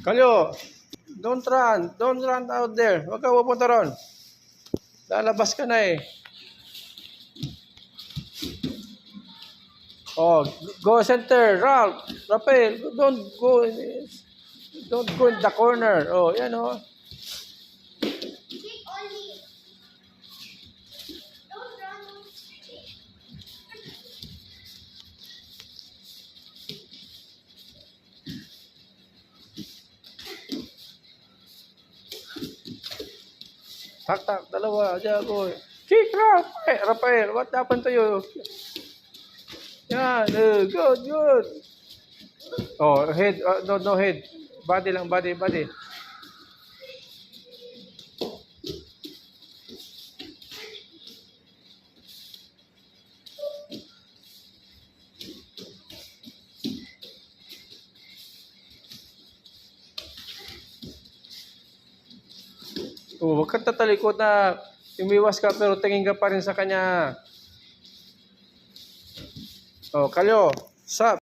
Kalyo, don't run out there. Huwag ka pupunta ron. Lalabas ka na eh. Oh, go center, Ralph, Rafael, don't go in the corner. Oh, yan oh. Kick only. Don't run. Tak, dalawa, diyan go. Kick, Ralph, Rafael, what happened to you? Yan, good. Oh, head, no head. Body lang, body. Oh, wag kang tatalikod na umiwas ka pero tingin ka pa rin sa kanya. Oh, Kalyo, stop.